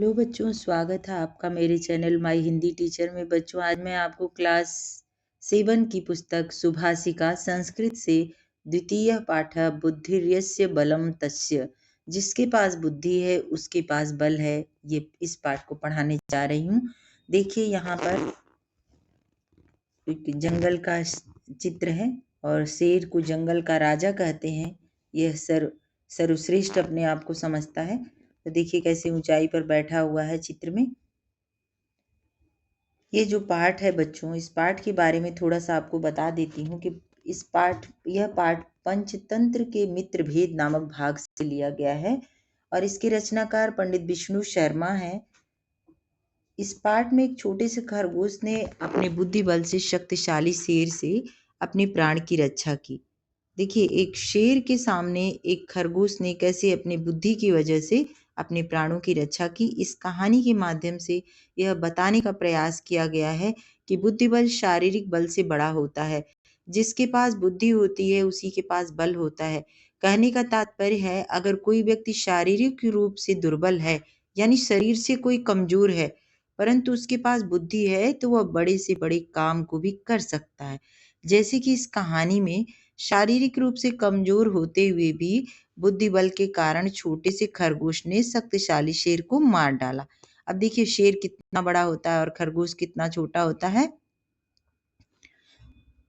Hello बच्चों, स्वागत है आपका मेरे चैनल माय हिंदी टीचर में। बच्चों, आज मैं आपको क्लास 7 की पुस्तक सुभाषिका संस्कृत से द्वितीय पाठ बुद्धिर्यस्य बलम तस्य, जिसके पास बुद्धि है उसके पास बल है, ये इस पाठ को पढ़ाने जा रही हूँ। देखिए, यहाँ पर एक जंगल का चित्र है और शेर को जंगल का राजा कहते हैं। यह सर्वश्रेष्ठ अपने आप को समझता है। तो देखिए कैसे ऊंचाई पर बैठा हुआ है चित्र में। ये जो पाठ है बच्चों, इस पाठ के बारे में थोड़ा सा आपको बता देती हूँ कि यह पाठ पंचतंत्र के मित्र भेद नामक भाग से लिया गया है और इसके रचनाकार पंडित विष्णु शर्मा हैं। इस पाठ में एक छोटे से खरगोश ने अपने बुद्धि बल से शक्तिशाली शेर से अपने प्राण की रक्षा की। देखिए, एक शेर के सामने एक खरगोश ने कैसे अपनी बुद्धि की वजह से अपने प्राणों की रक्षा की। इस कहानी के माध्यम से यह बताने का प्रयास किया गया है कि बुद्धि बल शारीरिक बल से बड़ा होता है। जिसके पास बुद्धि होती है उसी के पास बल होता है। कहने का तात्पर्य है, अगर कोई व्यक्ति शारीरिक रूप से दुर्बल है, यानी शरीर से कोई कमजोर है, परंतु उसके पास बुद्धि है, तो वह बड़े से बड़े काम को भी कर सकता है। जैसे कि इस कहानी में शारीरिक रूप से कमजोर होते हुए भी बुद्धि बल के कारण छोटे से खरगोश ने शक्तिशाली शेर को मार डाला। अब देखिए, शेर कितना बड़ा होता है और खरगोश कितना छोटा होता है,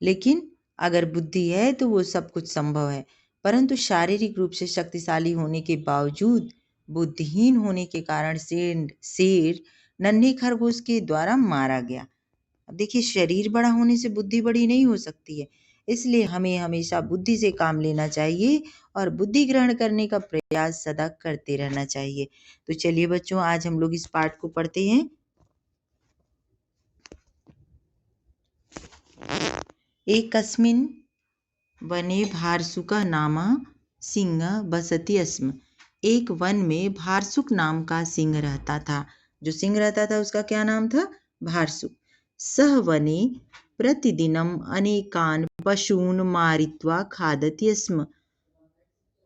लेकिन अगर बुद्धि है तो वो सब कुछ संभव है। परंतु शारीरिक रूप से शक्तिशाली होने के बावजूद बुद्धिहीन होने के कारण शेर नन्हे खरगोश के द्वारा मारा गया। अब देखिए, शरीर बड़ा होने से बुद्धि बड़ी नहीं हो सकती है, इसलिए हमें हमेशा बुद्धि से काम लेना चाहिए और बुद्धि ग्रहण करने का प्रयास सदा करते रहना चाहिए। तो चलिए बच्चों, आज हम लोग इस पाठ को पढ़ते हैं। एकस्मिन् वने भारसुकः नाम सिंह बसति स्म। एक वन में भारसुक नाम का सिंह रहता था। जो सिंह रहता था उसका क्या नाम था? भारसुक। सह वने प्रतिदिनम अनेकान पशून मारित्वा खादति स्म।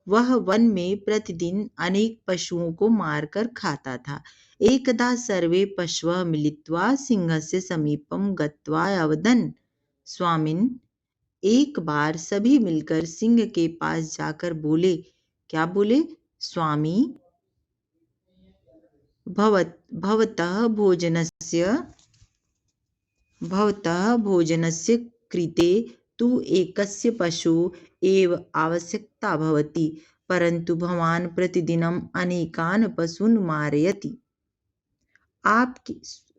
वह वन में प्रतिदिन अनेक पशुओं को मारकर खाता था। एकदा सर्वे पशवः मिलित्वा सिंहस्य समीपम गत्वा अवदन्, स्वामिन्। एक बार सभी मिलकर सिंह के पास जाकर बोले। क्या बोले? स्वामी, भवतः भोजनस्य कृते तु एकस्य पशु एव आवश्यकता भवति, परंतु भवान् प्रतिदिनम अनेकान पशून् मारयति। आप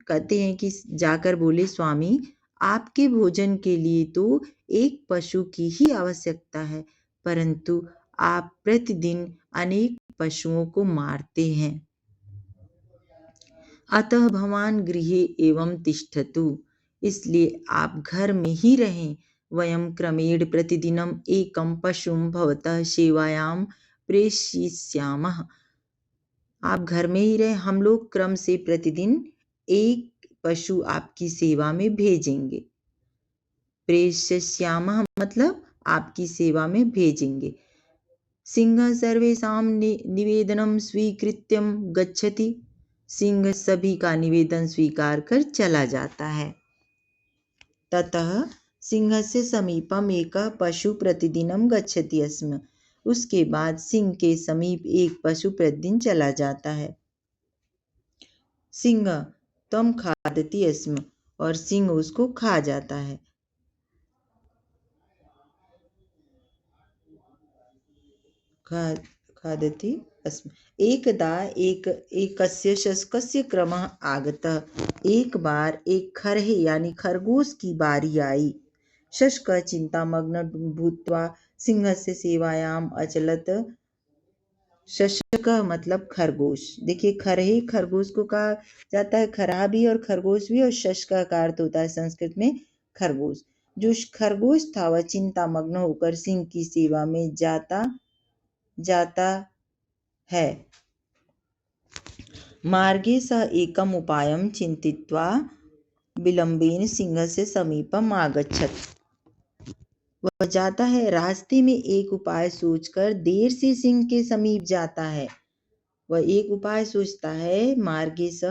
कहते हैं कि जाकर बोले, स्वामी, आपके भोजन के लिए तो एक पशु की ही आवश्यकता है, परंतु आप प्रतिदिन अनेक पशुओं को मारते हैं। अतः भवान् गृहे एवं तिष्ठतु, इसलिए आप घर में ही रहें। वयं क्रमेण प्रतिदिनम एकं पशुं भवतः सेवायां प्रेषयिष्यामः। आप घर में ही रहे, हम लोग क्रम से प्रतिदिन एक पशु आपकी सेवा में भेजेंगे। प्रेषयिष्यामः मतलब आपकी सेवा में भेजेंगे। सिंह सर्वेषां निवेदनम स्वीकृत्यम गच्छति। सिंह सभी का निवेदन स्वीकार कर चला जाता है। ततः सिंहस्य समीपम एकः पशु प्रतिदिनम गच्छति स्म। उसके बाद सिंह के समीप एक पशु प्रतिदिन चला जाता है। सिंह तम खादति स्म, और सिंह उसको खा जाता है। खादति स्म। एकदा एकस्य शशकस्य क्रमः आगतः। एक बार एक खरहे यानी खरगोश की बारी आई। शशक चिंतामग्न भूत्वा सिंहस्य सेवायाम अचलत। शशक मतलब खरगोश। देखिए, खरहे खरगोश को कहा जाता है, खरहा भी और खरगोश भी, और शशक का अर्थ होता है संस्कृत में खरगोश। जो खरगोश था वह चिंतामग्न होकर सिंह की सेवा में जाता है। मार्गे स एकम उपायम चिंतित्वा विलंबेन सिंहस्य समीपम आगच्छत्। वह जाता है, रास्ते में एक उपाय सोचकर देर से सिंह के समीप जाता है। वह एक उपाय सोचता है, मार्गे स,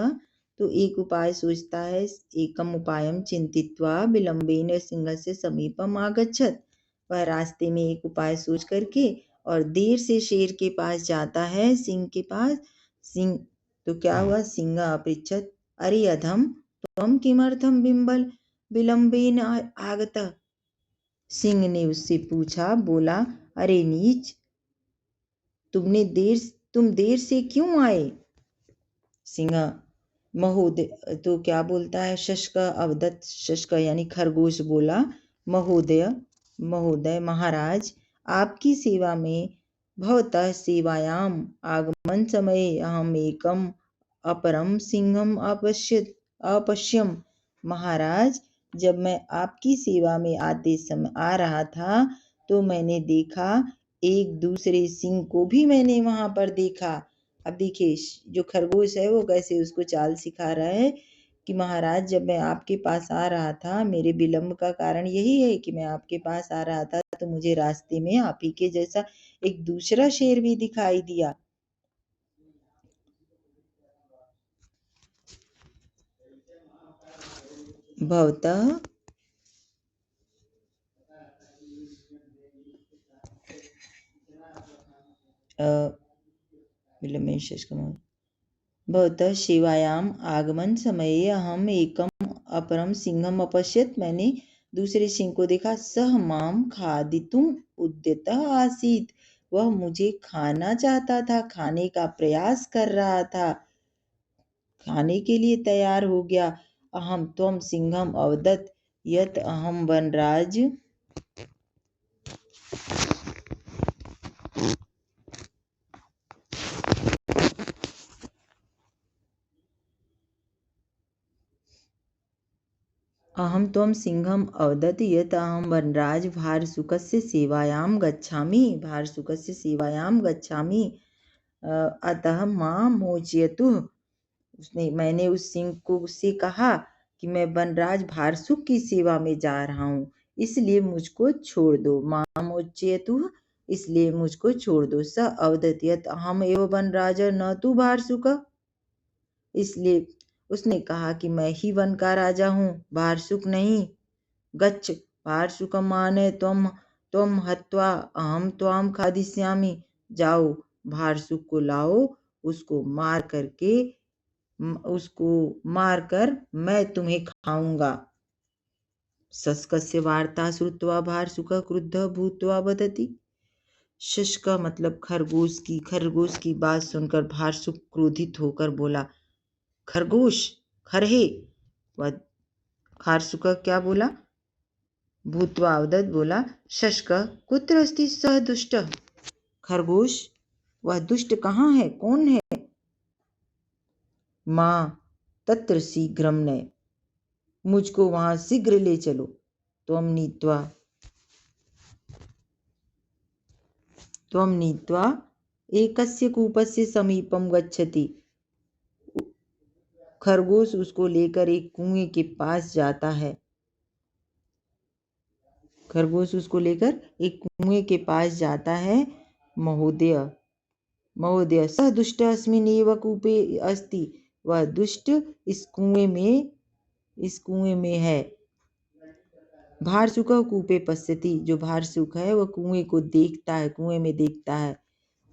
तो एक उपाय सोचता है, एकम उपायम चिंतित्वा विलंबेन सिंहस्य समीपम आगच्छत। वह रास्ते में एक उपाय सोच करके और देर से शेर के पास जाता है, सिंह के पास। सिंह तो क्या हुआ, सिंह अपृच्छत अरे अधम त्वं किमर्थम बिंबल विलंबेन आगतः। सिंह ने उससे पूछा, बोला, अरे नीच, तुम देर से क्यों आए। सिंह महोदय तो क्या बोलता है, शशक अवदत्त, शशक यानी खरगोश बोला, महोदय महोदय महाराज, आपकी सेवा में भवतः सेवायाम आगमन समये अहम एकम अपरम सिंहम अपश्यम। महाराज, जब मैं आपकी सेवा में आते समय आ रहा था तो मैंने देखा, एक दूसरे सिंह को भी मैंने वहां पर देखा। अब देखिए जो खरगोश है वो कैसे उसको चाल सिखा रहा है कि महाराज, जब मैं आपके पास आ रहा था, मेरे विलंब का कारण यही है कि मैं आपके पास आ रहा था तो मुझे रास्ते में आप ही के जैसा एक दूसरा शेर भी दिखाई दिया। भवतः भवतः शिवायाम आगमन समये अहम एकम अपरम सिंहम अपश्यत। मैंने दूसरे सिंह को देखा। सह माम खादितुम उद्यतः आसीत। वह मुझे खाना चाहता था, खाने का प्रयास कर रहा था, खाने के लिए तैयार हो गया। अहम त्वम सिंहम अवदत् यत अहम वनराज अहम त्वं सिंहम अवदत् यत् अहम वनराज भारसुकस्य सेवायां गच्छामि, भारसुकस्य सेवायां गच्छामि, अतः मां मोचयतु। मैंने उस सिंह को उससे कहा कि मैं वनराज भारसुक की सेवा में जा रहा हूँ, इसलिए मुझको छोड़ दो। मां मोचयतु, इसलिए मुझको छोड़ दो। स अवदत् यत् अहम एव वनराज न तु भारसुक, इसलिए उसने कहा कि मैं ही वन का राजा हूँ, भारसुक नहीं। गच्छ भारसुकम माने त्वम त्वम हत्वा अहम त्वाम खादिष्यामि। जाओ भारसुक को लाओ, उसको मार कर मैं तुम्हें खाऊंगा। शशकस्य वार्ता श्रुत्वा भारसुकः क्रुद्धः भूत्वा वदति। शश का मतलब खरगोश की बात सुनकर भारसुक क्रोधित होकर बोला, खरगोश खरहे। वह भारसुक क्या बोला, भूत्वा अवदत् बोला, शशक कुत्र अस्ति सः दुष्टः। खरगोश वह दुष्ट कहाँ है, कौन है। माँ तत्र शीघ्रम नय, मुझको वहां शीघ्र ले चलो। त्वं नीत्वा एकस्य कूपस्य समीपम गच्छति। खरगोश उसको लेकर एक कुएं के पास जाता है। खरगोश उसको लेकर एक कुएं के पास जाता है। महोदय सह दुष्ट अस्मिन्नेव कूपे अस्ति। वह दुष्ट इस कुएं में है। भारसुक कूपे पश्यति, जो भारसुक है वह कुएं को देखता है, कुएं में देखता है।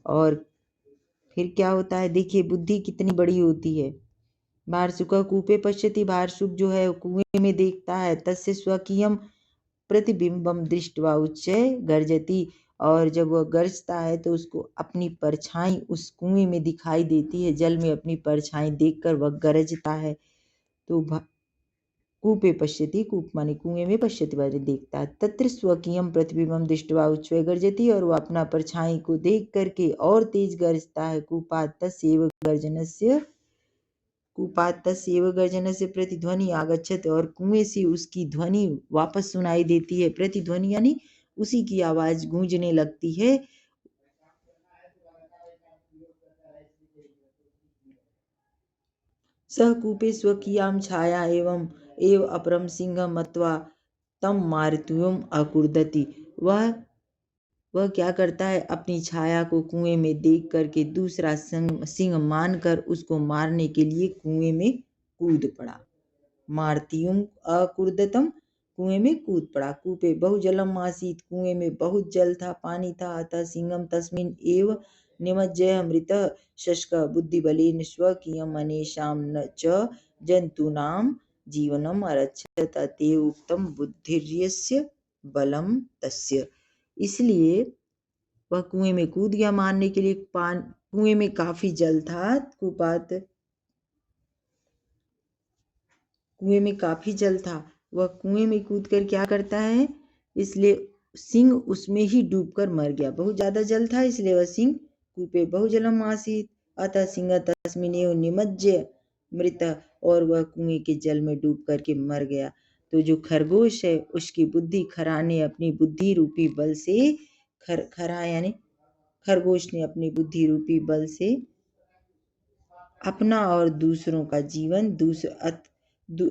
और फिर क्या होता है, देखिए बुद्धि कितनी बड़ी होती है। भारसुक कूपे पश्यति, भारसुक जो है कुएं में देखता है। तस्य स्वकीयम प्रतिबिंबम दृष्ट्वा उच्चै गर्जति, और जब वह गरजता है तो उसको अपनी परछाई उस कुएं में दिखाई देती है। जल में अपनी परछाई देखकर वह गरजता है। तो कूपे पश्यति, कूप माने कुएं में, पश्यति वाले देखता है। तत्र स्वकीयम प्रतिबिंबम दृष्ट्वा उच्चै गर्जति, और वह अपना परछाई को देख करके और तेज गरजता है। कूपात् तस्यैव गर्जनस्य प्रतिध्वनि आगच्छति, और कुएं से उसकी ध्वनि वापस सुनाई देती है। प्रतिध्वनि यानी उसी की आवाज गूंजने लगती है। सह कूपे स्वकीयां छाया एव अपरम सिंह मत्वा तम मारुत्युम अकुर्दति। वह क्या करता है, अपनी छाया को कुएं में देख करके दूसरा सिंह मानकर उसको मारने के लिए कुएं में कूद पड़ा। मार्तियुम अकुर्दतम, कुएं में कूद पड़ा। कूपे बहुजलम आसीत, कुएं में बहुत जल था, पानी था। अतः सिंहम तस्मिन एव निमज्जय मृतः शशक बुद्धिबलेन स्वकीयम अनेषां न च जंतूनां जीवनम अरक्षत अतएव उक्तम बुद्धिर्यस्य बलम तस्य। इसलिए वह कुएं में कूद गया मारने के लिए। कुएं में काफी जल था, कुएं में काफी जल था। वह कुएं में कूद कर क्या करता है, इसलिए सिंह उसमें ही डूबकर मर गया। बहुत ज्यादा जल था इसलिए वह सिंह, कूपे बहुजलम आसीत अतः सिंह तस्मिनेव निमज्ज्य मृत, और वह कुएं के जल में डूब करके मर गया। तो जो खरगोश है उसकी बुद्धि, खरा ने अपनी बुद्धि रूपी बल से, खरा यानी खरगोश ने अपनी बुद्धि रूपी बल से अपना और दूसरों का जीवन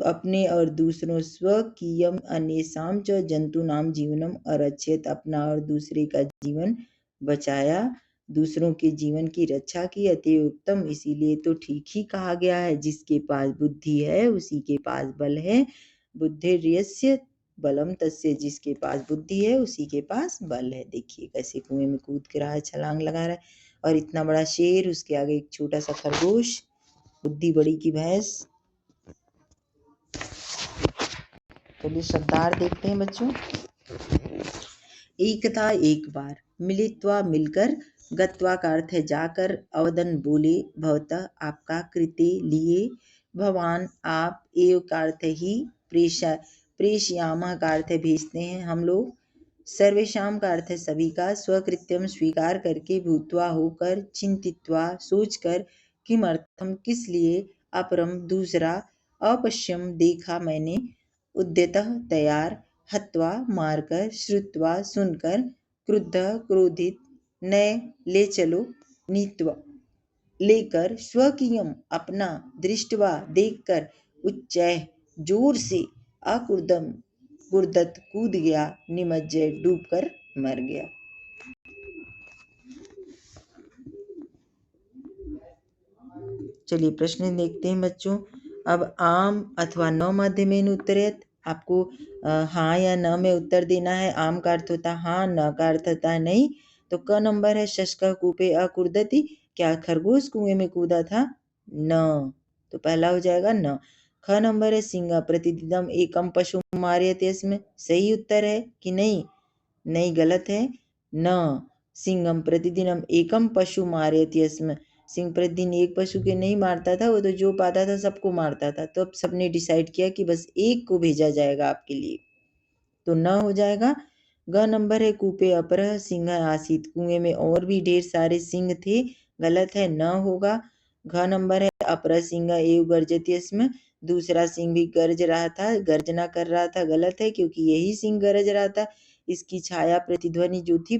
अपने और दूसरों स्वकीयम अन्येषां च जंतूनां जीवनम अरक्षेत, अपना और दूसरे का जीवन बचाया, दूसरों के जीवन की रक्षा की। अतएव उत्तम, इसीलिए तो ठीक ही कहा गया है, जिसके पास बुद्धि है उसी के पास बल है। बुद्धिर्यस्य बलम तस्य, जिसके पास बुद्धि है उसी के पास बल है। देखिए कैसे कुएं में कूद के रहा है, छलांग लगा रहा है, और इतना बड़ा शेर, उसके आगे एक छोटा सा खरगोश, बुद्धि बड़ी की भैंस। चलिए शब्दार्थ देखते हैं बच्चों। एकता एक बार, मिलित्वा मिलकर, गत्वा का अर्थ है जाकर, अवदन बोले, भवतः आपका, कृते लिए, भवान आप, एव का अर्थ ही, प्रेषयामः का अर्थ है भेजते हैं हम लोग, सर्वेशाम का अर्थ है सभी का, स्वकृत्यम स्वीकार करके, भूत्वा होकर, चिंतित्वा सोचकर, किमर्थम किस लिए, अपरम दूसरा, अपश्यम देखा मैंने, उद्यतः तैयार, हत्वा मारकर, श्रुत्वा सुनकर, क्रुद्ध क्रोधित, नए ले चलो, नीत्वा लेकर, स्वकीयम अपना, दृष्टवा देखकर, उच्चैः जोर से, अकुर्दम गुर्दत कूद गया, निमज्जय डूबकर मर गया। चलिए प्रश्न देखते हैं बच्चों। अब आम अथवा न माध्यमेन उत्तरेत, आपको हाँ या न में उत्तर देना है। आम का अर्थ होता है हाँ, न का अर्थ होता है नहीं। तो क नंबर है, शशक कूपे अकुर्दति, क्या खरगोश कुएं में कूदा था? न, तो पहला हो जाएगा न। ख नंबर है, सिंह प्रतिदिनम एकम पशु मार्यते, इसमें सही उत्तर है कि नहीं? नहीं, गलत है। न, सिंहम प्रतिदिनम एकम पशु मार्यते, इसमें सिंह प्रतिदिन एक पशु के नहीं मारता था, वो तो जो पाता था सबको मारता था। तो अब सबने डिसाइड किया कि बस एक को भेजा जाएगा आपके लिए, तो न हो जाएगा। ग नंबर है, कूपे अपरः सिंह आसीत, कुएं में और भी ढेर सारे सिंह थे, गलत है, न होगा। घ नंबर है, अपरः सिंह एव गर्जति, इसमें दूसरा सिंह भी गरज रहा था, गर्जना कर रहा था, गलत है, क्योंकि यही सिंह गरज रहा था। इसकी छाया प्रतिध्वनि जो थी,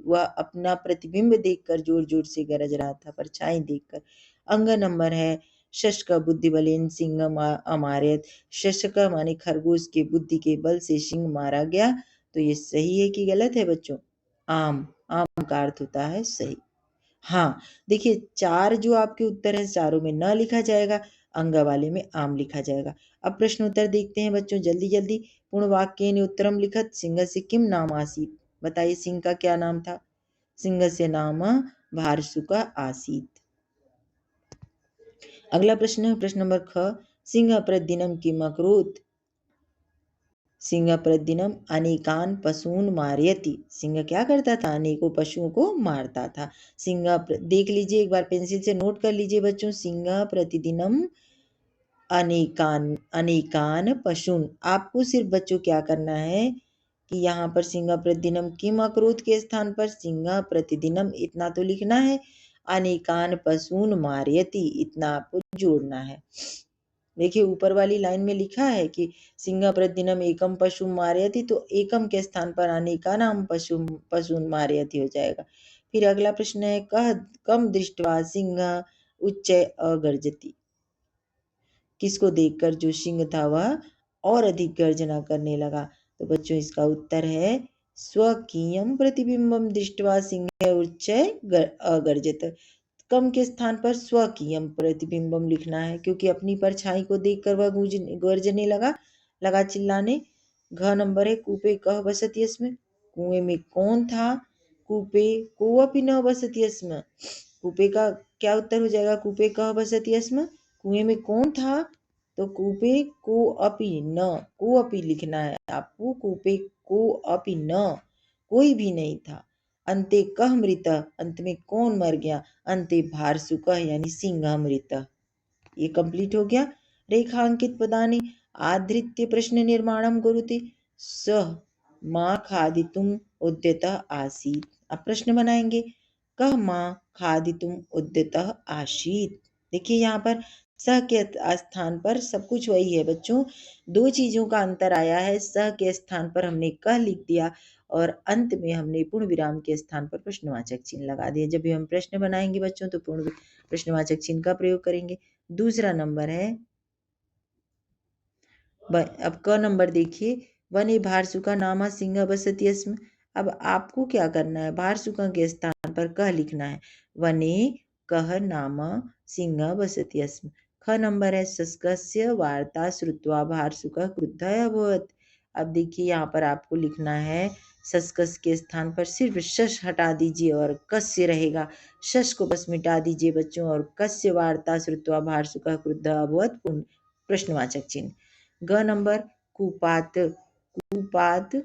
वह अपना प्रतिबिंब देखकर जोर जोर से गरज रहा था, परछाई देखकर। अंग नंबर है, शशक बुद्धि बलेन सिंह अमार्यत, शशक माने खरगोश के बुद्धि के बल से सिंह मारा गया। तो ये सही है कि गलत है बच्चों? आम, आम का अर्थ होता है सही। हाँ, देखिए चार जो आपके उत्तर है, चारों में न लिखा जाएगा, अंग वाले में आम लिखा जाएगा। अब प्रश्न उत्तर देखते हैं बच्चों, जल्दी जल्दी। पूर्ण वाक्येन उत्तरम लिखत, सिंह से किम नाम आसीत, बताइए सिंह का क्या नाम था? सिंह से नाम भारसुका आसीत। अगला प्रश्न है प्रश्न नंबर ख, सिंह प्रतिदिनम किम अकरोत्, सिंह प्रतिदिनम अनेकान पशून मारयति, सिंह क्या करता था? अनेकों पशुओं को मारता था। सिंह देख लीजिए एक बार, पेंसिल से नोट कर लीजिए बच्चों, सिंह प्रतिदिनम अनेकान पशून। आपको सिर्फ बच्चों क्या करना है कि यहाँ पर सिंह प्रतिदिनम किम अकरोत् के स्थान पर सिंह प्रतिदिनम इतना तो लिखना है, अनेकान पशून मारयति इतना आपको जोड़ना है। देखिए ऊपर वाली लाइन में लिखा है कि सिंह प्रतिदिनम एकम पशु मारयति, तो एकम के स्थान पर अनेकानाम पशून मारयति हो जाएगा। फिर अगला प्रश्न है, कह कम दृष्टवा सिंह उच्चय अगर्जति, किसको देखकर जो सिंह था वह और अधिक गर्जना करने लगा? तो बच्चों इसका उत्तर है स्वकीयं प्रतिबिंबं दृष्ट्वा सिंह उच्चैः अगर्जत। कम के स्थान पर स्वकीयं प्रतिबिंबम लिखना है, क्योंकि अपनी परछाई को देखकर वह गर्जने लगा चिल्लाने। घ नंबर है कूपे कह बसति स्म। कुएं में कौन था? कूपे कोऽपि न बसति स्म। कूपे का क्या उत्तर हो जाएगा? कूपे कह बसति स्म, कुएं में कौन था? तो कूपे को अपि न, को अपि लिखना है आपको। कूपे को अपि न, कोई भी नहीं था। अंते कह मृत, अंत में कौन मर गया? अंते भारसुकः यानी सिंह मृत। ये कंप्लीट हो गया। रेखांकित पदानि आधृत्य प्रश्न निर्माणं कुरुते। सः मां खादितुम् उद्यतः आसीत्। अब प्रश्न बनाएंगे। कः मां खादितुम् उद्यतः आसीत्। देखिए यहाँ पर सह के स्थान पर सब कुछ वही है बच्चों, दो चीजों का अंतर आया है। सह के स्थान पर हमने कह लिख दिया और अंत में हमने पूर्ण विराम के स्थान पर प्रश्नवाचक चिन्ह लगा दिया। जब भी हम प्रश्न बनाएंगे बच्चों तो पूर्ण प्रश्नवाचक चिन्ह का प्रयोग करेंगे। दूसरा नंबर है, अब क नंबर देखिए, वने भारसुका नामा सिंह बसति स्म। अब आपको क्या करना है? भारसुका के स्थान पर कह लिखना है। वने कह नाम सिंह बसति स्म। ख नंबर है, शस्कस्य वार्ता श्रुत्वा भारसुकः क्रुद्धः अभवत्। अब देखिए यहाँ पर आपको लिखना है, शस्कस के स्थान पर सिर्फ शश हटा दीजिए और कस्य रहेगा। शश को बस मिटा दीजिए बच्चों और कस्य वार्ता श्रुत्वा भारसुकः क्रुद्धः अभवत् प्रश्नवाचक चिन्ह। ग नंबर कूपात्, कूपात्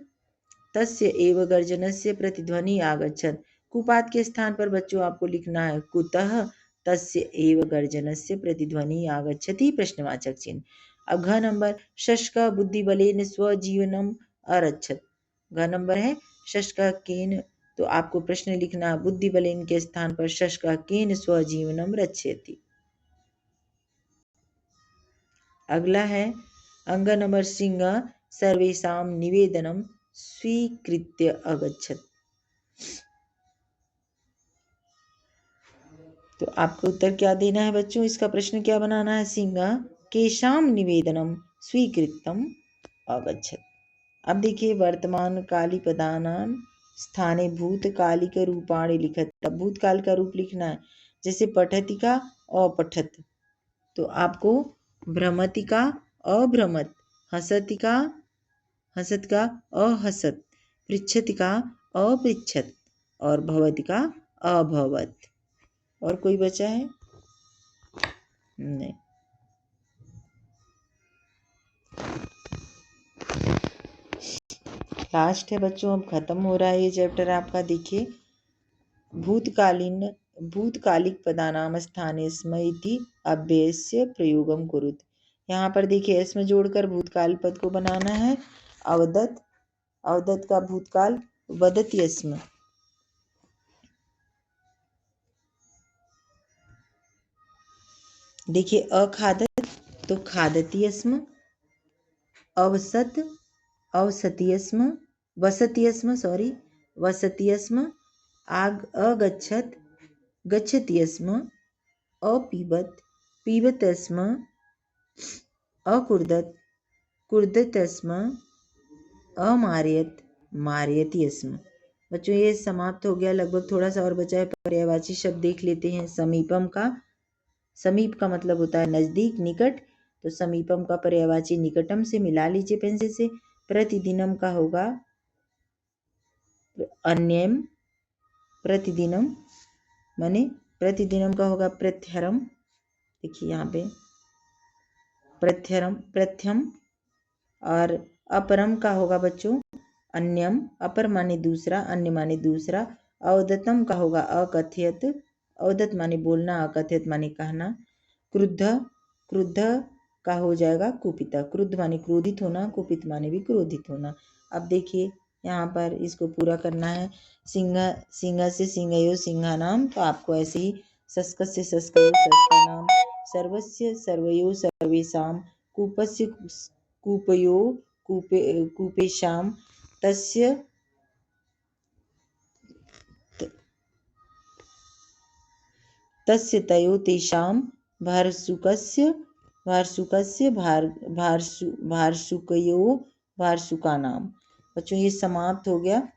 तस्य एव गर्जनस्य प्रतिध्वनि आगच्छत्। कूपात् के स्थान पर बच्चों आपको लिखना है कुतः तस्य एव गर्जनस्य प्रतिध्वनि आगच्छति प्रश्नवाचक चिन्ह। अब घ नंबर, शशक बुद्धिबलेन स्वजीवनम अरक्षत। घ नंबर है शशक केन, तो आपको प्रश्न लिखना बुद्धिबलेन के स्थान पर शशक केन स्वजीवनम रक्षयति। अगला है अंग नंबर, सिंह सर्वेषां निवेदनम स्वीकृत्य अगच्छत। तो आपको उत्तर क्या देना है बच्चों? इसका प्रश्न क्या बनाना है? सिंह केशाम निवेदनम स्वीकृतम अगच्छत। अब देखिए, वर्तमान काली पदानां स्थाने भूतकालिक रूपाणि लिखत। अब भूतकाल का रूप लिखना है, जैसे पठति का अपठत, तो आपको भ्रमति का अभ्रमत, हसति का हसत का अहसत, पृच्छति का अपृच्छत और भवति का अभवत। और कोई बचा है? नहीं। लास्ट है बच्चों, अब खत्म हो रहा है ये चैप्टर आपका। देखिए, भूतकालिक पदानाम स्थाने स्म इति अव्ययस्य प्रयोगम कुरुत। यहाँ पर देखिए इसमें जोड़कर भूतकाल पद को बनाना है। अवदत, अवदत का भूतकाल वदति स्म। देखिए, अखादत तो खादति स्म। अवसत, अवसति स्म। वसति स्म, सॉरी, वसति स्म। अगच्छत, गच्छति स्म। अपीबत, पीबत स्म। अकुर्दत, कुर्दत स्म। अमारयत, मारयति स्म। बच्चों ये समाप्त हो गया लगभग, थोड़ा सा और बचा है। पर्यायवाची शब्द देख लेते हैं। समीपम का, समीप का मतलब होता है नजदीक, निकट, तो समीपम का पर्यायवाची निकटम से मिला लीजिए पेंसिल से। प्रतिदिनम का होगा अन्यम, प्रतिदिनम माने प्रतिदिनम का होगा प्रत्यहरम। देखिए यहाँ पे प्रत्यहरम, प्रथम। और अपरम का होगा बच्चों अन्यम, अपर माने दूसरा, अन्य माने दूसरा। अवदतम का होगा अकथयत, अवदत माने बोलना, अकथयत माने कहना। क्रुद्ध, क्रुद्ध का हो जाएगा कुपित। क्रुद्ध माने क्रोधित होना, कुपित माने भी क्रोधित होना। अब देखिए यहाँ पर इसको पूरा करना है। सिंह, सिंह से सिंहयो सिंहानाम, तो आपको ऐसे ही शस्कस से शस्कयो शस्कानाम, सर्वस्य सर्वयो सर्वेषाम, कूपस्य कूपयो कूपेशाम, तस्य तस्य तयो तेषां, भारसुकस्य भारसुकस्य भारसुकयो भारसुकानाम। बच्चों ये समाप्त हो गया।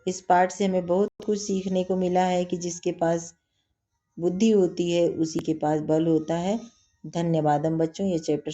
इस पाठ से हमें बहुत कुछ सीखने को मिला है कि जिसके पास बुद्धि होती है उसी के पास बल होता है। धन्यवाद बच्चों, ये चैप्टर